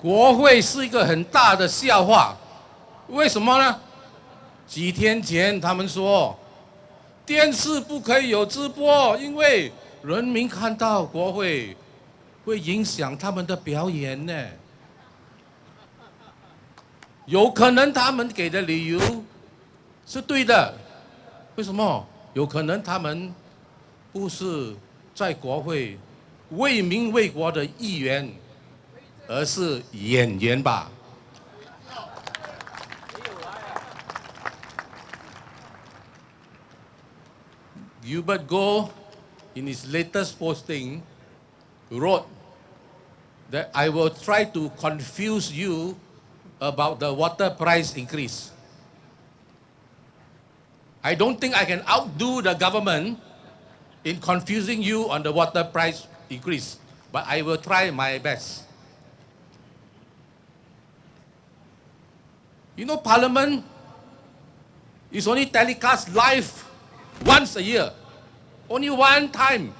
国会是一个很大的笑话，为什么呢？几天前他们说，电视不可以有直播，因为人民看到国会会影响他们的表演呢。有可能他们给的理由是对的，为什么？有可能他们不是在国会为民为国的议员，而是演员吧。Gilbert Goh, in his latest posting, wrote that I will try to confuse you about the water price increase. I don't think I can outdo the government in confusing you on the water price increase, but I will try my best. You know, Parliament is only telecast live once a year, only one time,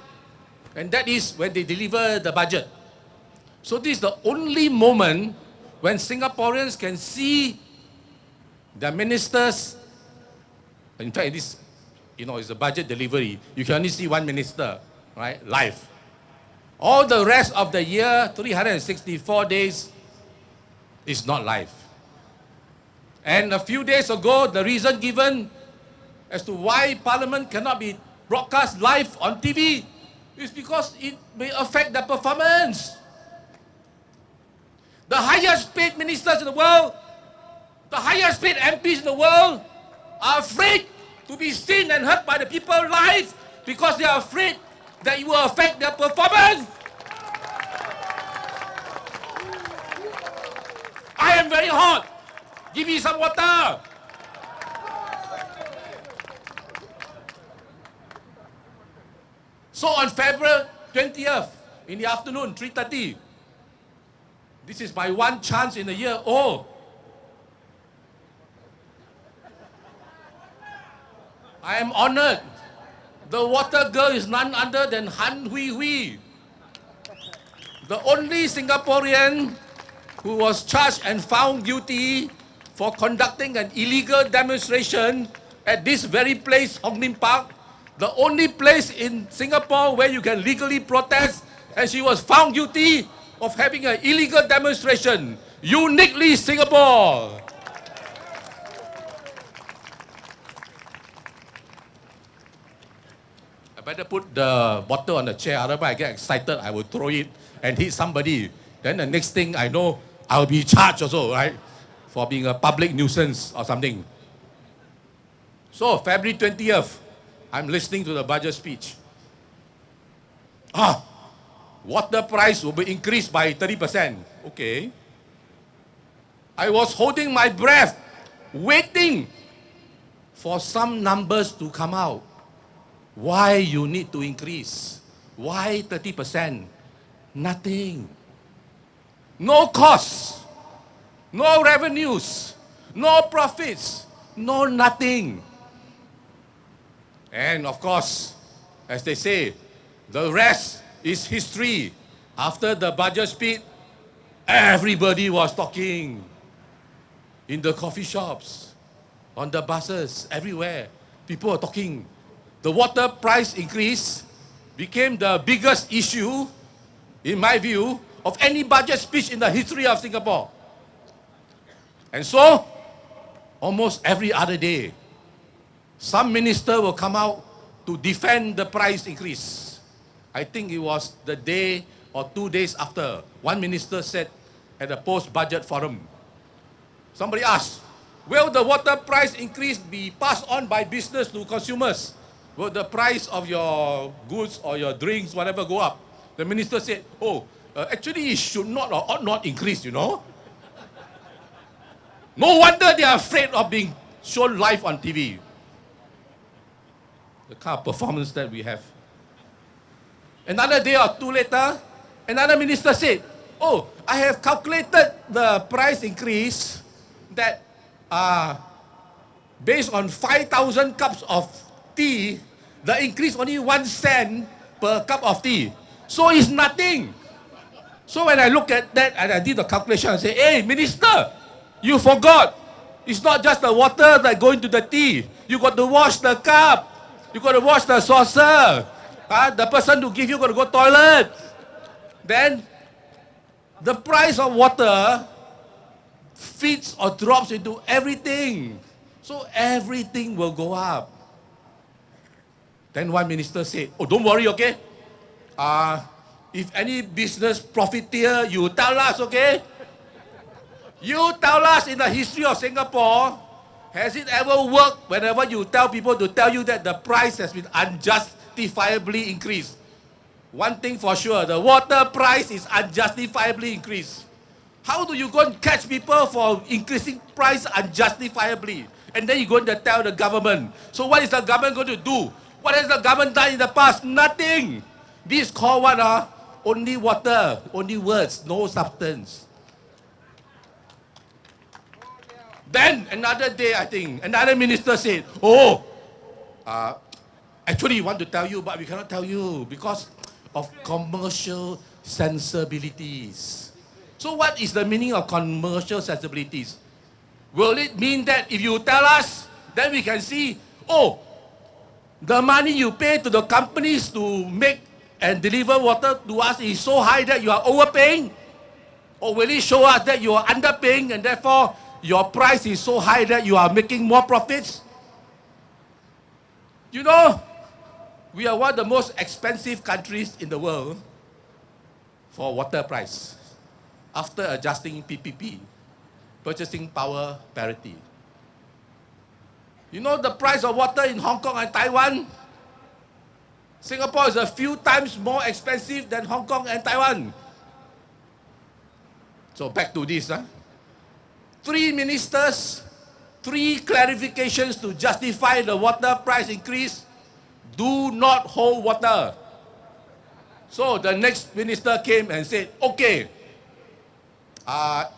and that is when they deliver the budget. So this is the only moment when Singaporeans can see the ministers. In fact, this, is a budget delivery. You can only see one minister, right, live. All the rest of the year, 364 days, is not live. And a few days ago, the reason given as to why Parliament cannot be broadcast live on TV is because it may affect the performance. The highest paid ministers in the world, the highest paid MPs in the world are afraid to be seen and heard by the people live because they are afraid that it will affect their performance. I am very hot. Give me some water. So on February 20th, in the afternoon, 3:30, this is my one chance in a year. Oh, I am honored. The water girl is none other than Han Hui Hui, the only Singaporean who was charged and found guilty for conducting an illegal demonstration at this very place, Hong Lim Park, the only place in Singapore where you can legally protest, and she was found guilty of having an illegal demonstration. Uniquely Singapore. I better put the bottle on the chair, otherwise I get excited, I will throw it and hit somebody. Then the next thing I know, I'll be charged also, right? For being a public nuisance or something. So, February 20th, I'm listening to the budget speech. Water price will be increased by 30%. Okay. I was holding my breath, waiting for some numbers to come out. Why you need to increase? Why 30%? Nothing. No costs, no revenues, no profits, no nothing. And of course, as they say, the rest is history. After the budget speech, everybody was talking. In the coffee shops, on the buses, everywhere, people are talking. The water price increase became the biggest issue, in my view, of any budget speech in the history of Singapore. And so, almost every other day, some minister will come out to defend the price increase. I think it was the day or 2 days after, one minister said at a post-budget forum, somebody asked, will the water price increase be passed on by business to consumers? Will the price of your goods or your drinks, whatever, go up? The minister said, actually it should not or ought not increase, No wonder they are afraid of being shown live on TV. The kind of performance that we have. Another day or two later, another minister said, I have calculated the price increase that based on 5,000 cups of tea, the increase only 1 cent per cup of tea. So it's nothing. So when I look at that and I did the calculation, I say, hey, minister, you forgot. It's not just the water that go into the tea. You got to wash the cup. You got to wash the saucer. The person who give you got to go toilet. Then the price of water feeds or drops into everything. So everything will go up. Then one minister said, oh, don't worry, okay? If any business profiteer, you tell us, okay? You tell us in the history of Singapore, has it ever worked whenever you tell people to tell you that the price has been unjustifiably increased? One thing for sure, the water price is unjustifiably increased. How do you go and catch people for increasing price unjustifiably? And then you're going to tell the government. So what is the government going to do? What has the government done in the past? Nothing. This is called what? Only water, only words, no substance. Then another day, I think, another minister said, oh, actually we want to tell you, but we cannot tell you because of commercial sensibilities. So what is the meaning of commercial sensibilities? Will it mean that if you tell us, then we can see, oh, the money you pay to the companies to make and deliver water to us is so high that you are overpaying? Or will it show us that you are underpaying and therefore your price is so high that you are making more profits? You know, we are one of the most expensive countries in the world for water price after adjusting PPP, purchasing power parity. You know the price of water in Hong Kong and Taiwan? Singapore is a few times more expensive than Hong Kong and Taiwan. So back to this. 3 ministers, 3 clarifications to justify the water price increase do not hold water. So the next minister came and said, okay,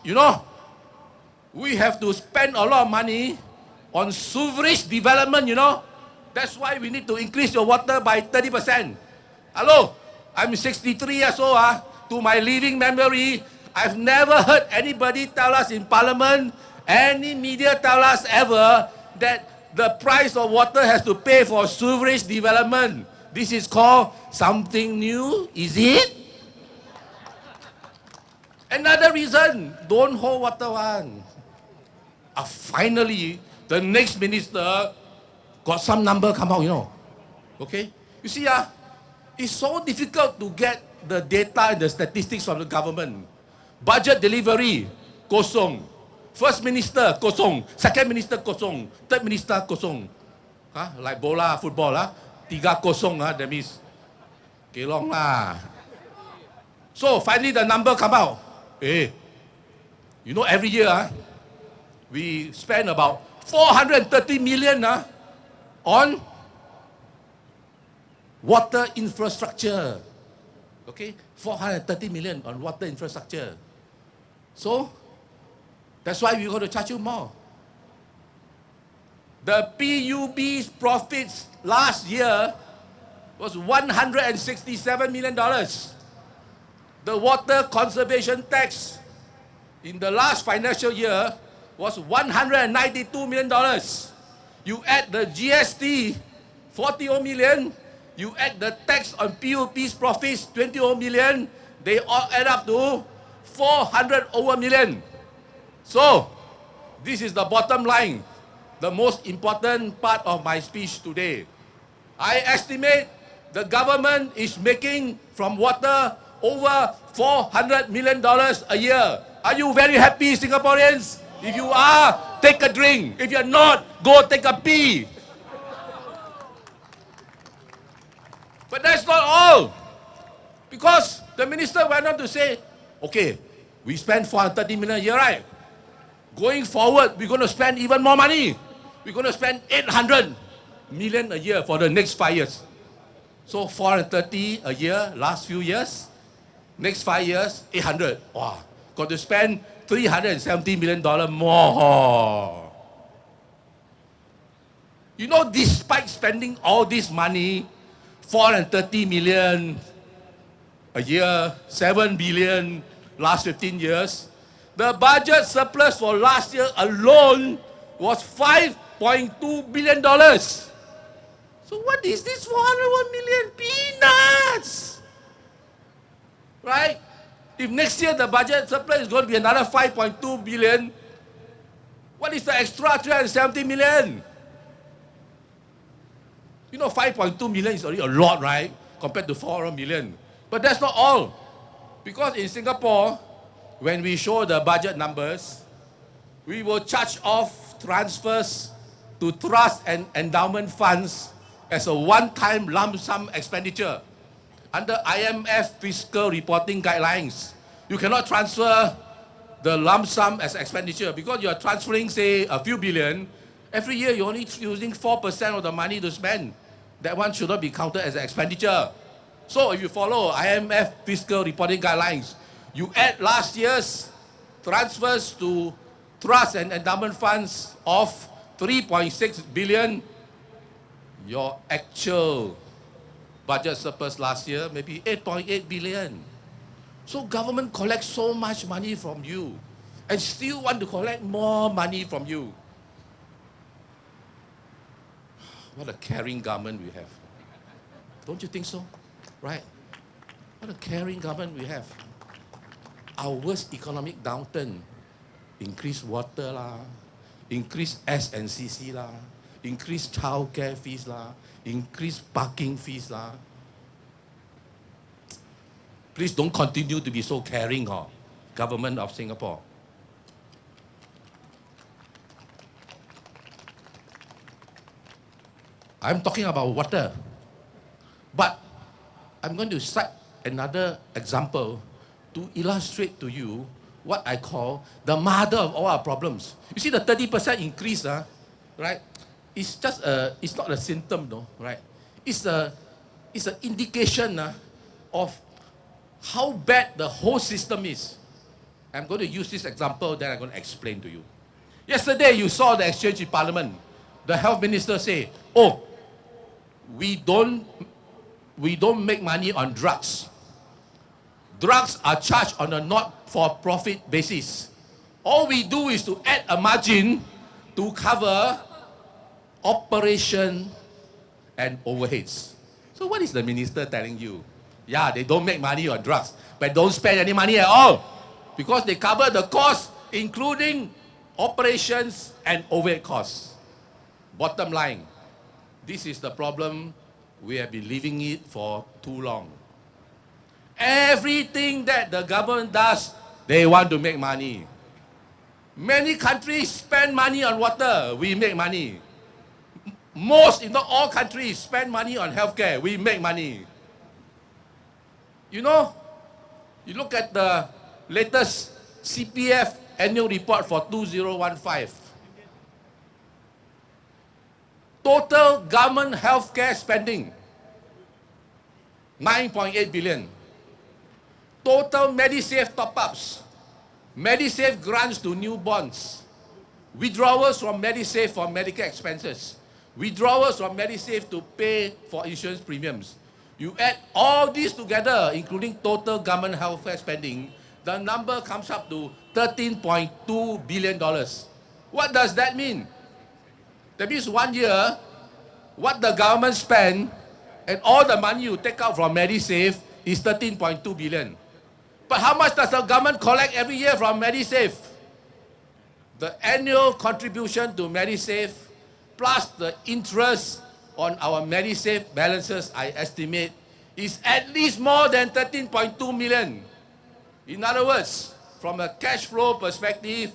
you know, we have to spend a lot of money on sewage development, you know. That's why we need to increase your water by 30%. Hello, I'm 63 years old. To my living memory, I've never heard anybody tell us in parliament, any media tell us ever, that the price of water has to pay for sewage development. This is called something new, is it? Another reason, don't hold water one. Finally, the next minister got some number come out, you know. Okay? You see, it's so difficult to get the data and the statistics from the government. Budget delivery, kosong. First minister, kosong. Second minister, kosong. Third minister, kosong. Like bola, football, 3-0, that means kelong lah. So finally the number come out. Hey, you know every year, we spend about 430 million on water infrastructure. Okay, 430 million on water infrastructure. So, that's why we're going to charge you more. The PUB's profits last year was $167 million. The water conservation tax in the last financial year was $192 million. You add the GST, 40 million. You add the tax on PUB's profits, 20 million. They all add up to 400 million. So, this is the bottom line, the most important part of my speech today. I estimate the government is making from water over $400 million a year. Are you very happy, Singaporeans? If you are, take a drink. If you're not, go take a pee. But that's not all. Because the minister went on to say, okay, we spend 430 million a year, right? Going forward, we're going to spend even more money. We're going to spend 800 million a year for the next 5 years. So 430 a year, last few years. Next 5 years, 800. Wow, got to spend $370 million more. You know, despite spending all this money, 430 million, a year, 7 billion last 15 years. The budget surplus for last year alone was $5.2 billion. So what is this 401 million? Peanuts! Right? If next year the budget surplus is going to be another 5.2 billion, what is the extra 370 million? You know, 5.2 million is already a lot, right? Compared to 400 million. But that's not all. Because in Singapore, when we show the budget numbers, we will charge off transfers to trust and endowment funds as a one-time lump sum expenditure. Under IMF fiscal reporting guidelines, you cannot transfer the lump sum as expenditure because you are transferring, say, a few billion. Every year you're only using 4% of the money to spend. That one should not be counted as an expenditure. So if you follow IMF fiscal reporting guidelines, you add last year's transfers to trust and endowment funds of 3.6 billion, your actual budget surplus last year maybe 8.8 billion. So government collects so much money from you and still want to collect more money from you. What a caring government we have. Don't you think so? Right? What a caring government we have. Our worst economic downturn, increased water lah, increased S&CC lah, increased childcare fees lah, increased parking fees lah. Please don't continue to be so caring, government of Singapore. I'm talking about water, but I'm going to cite another example to illustrate to you what I call the mother of all our problems. You see the 30% increase, right? It's just it's not a symptom, no, right? It's an indication of how bad the whole system is. I'm going to use this example, then I'm going to explain to you. Yesterday, you saw the exchange in Parliament. The health minister say, "Oh, we don't make money on drugs. Drugs are charged on a not-for-profit basis. All we do is to add a margin to cover operation and overheads." So what is the minister telling you? Yeah, they don't make money on drugs, but don't spend any money at all because they cover the costs, including operations and overhead costs. Bottom line, this is the problem. We have been living it for too long. Everything that the government does, they want to make money. Many countries spend money on water, we make money. Most, if not all countries, spend money on healthcare, we make money. You know, you look at the latest CPF annual report for 2015. Total government healthcare spending, 9.8 billion. Total Medisave top-ups, Medisave grants to newborns, withdrawals from Medisave for medical expenses, withdrawals from Medisave to pay for insurance premiums. You add all these together, including total government healthcare spending, the number comes up to $13.2 billion. What does that mean? That means 1 year, what the government spend and all the money you take out from Medisave is 13.2 billion. But how much does the government collect every year from Medisave? The annual contribution to Medisave plus the interest on our Medisave balances, I estimate, is at least more than 13.2 million. In other words, from a cash flow perspective,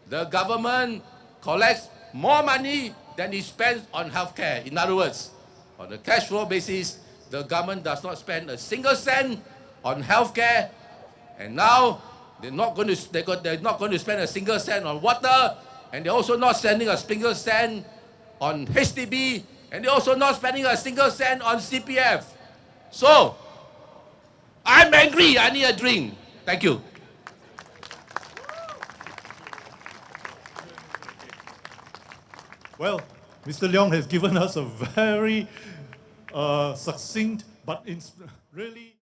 the government collects more money than it spends on healthcare. In other words, on a cash flow basis, the government does not spend a single cent on healthcare, and now they're not going to spend a single cent on water, and they're also not spending a single cent on HDB, and they're also not spending a single cent on CPF. So, I'm angry, I need a drink. Thank you. Well, Mr. Leong has given us a very succinct but really